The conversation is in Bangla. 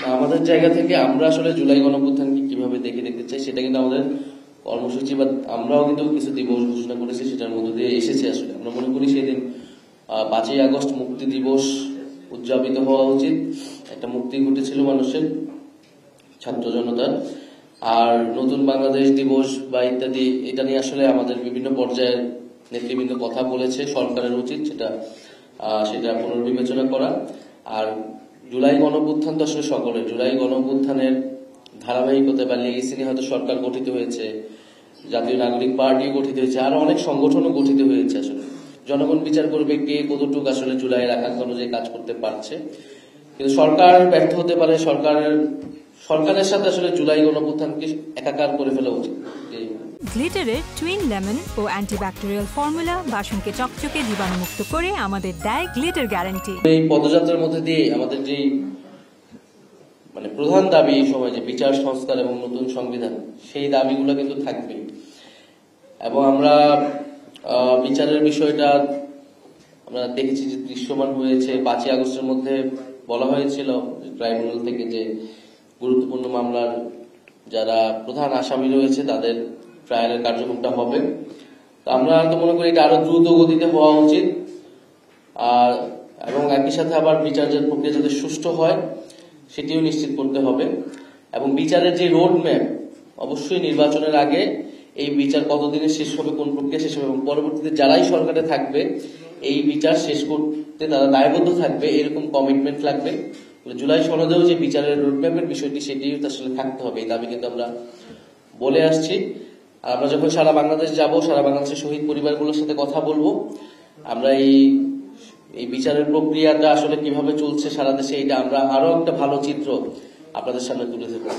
আমাদের জায়গা থেকে আমরা আসলে জুলাই গণঅভ্যুত্থানকে কিভাবে দেখতে চাই সেটা কিন্তু আমাদের কর্মসূচি বা আমরাও কিন্তু কিছু দিবস ঘোষণা করেছি, সেটার মধ্য দিয়ে এসেছে। আসলে আমরা মনে করি সেদিন 5ই আগস্ট মুক্তি দিবস উদযাপিত হওয়া উচিত। একটা মুক্তি ঘটেছিল মানুষের, ছাত্র জনতার। আর নতুন বাংলাদেশ দিবস বা ইত্যাদি, এটা নিয়ে আসলে আমাদের বিভিন্ন পর্যায়ের নেতৃবৃন্দ কথা বলেছে। সরকারের উচিত সেটা পুনর্বিবেচনা করা। আর জুলাই গণঅভ্যুত্থান তো আসলে সকলের। জুলাই গণঅভ্যুত্থানের ধারাবাহিকতা বা লেগেসি নিয়ে হয়তো সরকার গঠিত হয়েছে, জাতীয় নাগরিক পার্টিও গঠিত হয়েছে, আরো অনেক সংগঠনও গঠিত হয়েছে। আসলে জনগণ বিচার করবে কে কতটুকু আসলে জুলাইয়ের আকাঙ্ক্ষা অনুযায়ী কাজ করতে পারছে। কিন্তু সরকার ব্যর্থ হতে পারে। সরকারের সাথে আসলে জুলাই গণঅভ্যুত্থানকে একাকার করে ফেলা উচিত। গ্লিটারের টুইন লেমন ও অ্যান্টিব্যাকটেরিয়াল ফর্মুলা বাসনকে চকচকে জীবাণুমুক্ত করে আমাদের দেয় গ্লিটার গ্যারান্টি। এই পদযাত্রার মধ্যে দিয়ে আমাদের যে প্রধান দাবি এই সময়, যে বিচার সংস্কার এবং নতুন সংবিধান, সেই দাবিগুলো কিন্তু থাকবে। এবং আমরা বিচারের বিষয়টা আমরা দেখেছি যে দৃশ্যমান হয়েছে। 5ই আগস্টের মধ্যে বলা হয়েছিল ট্রাইব্যুনাল থেকে যে গুরুত্বপূর্ণ মামলার যারা প্রধান আসামি রয়েছে তাদের ট্রায়ালের কার্যক্রমটা হবে। তো আমরা তো মনে করি এটা আরো দ্রুত গতিতে হওয়া উচিত। এবং একই সাথে আবার বিচারের প্রক্রিয়া যাতে সুষ্ঠু হয় সেটিও নিশ্চিত করতে হবে। এবং বিচারের যে রোড ম্যাপ, অবশ্যই নির্বাচনের আগে এই বিচার কতদিনে শেষ হবে, কোন প্রক্রিয়া শেষ হবে, এবং পরবর্তীতে যারাই সরকারে থাকবে এই বিচার শেষ করতে তারা দায়বদ্ধ থাকবে, এরকম কমিটমেন্ট লাগবে। জুলাই সনদেও যে বিচারের রোডম্যাপের বিষয়টি, সেটিও আসলে থাকতে হবে। এই দাবি কিন্তু আমরা বলে আসছি। আর আমরা যখন সারা বাংলাদেশ যাব, সারা বাংলাদেশের শহীদ পরিবারগুলোর সাথে কথা বলবো, আমরা এই বিচারের প্রক্রিয়াটা আসলে কিভাবে চলছে সারা দেশে, এটা আমরা আরো একটা ভালো চিত্র আপনাদের সামনে তুলে ধরবো।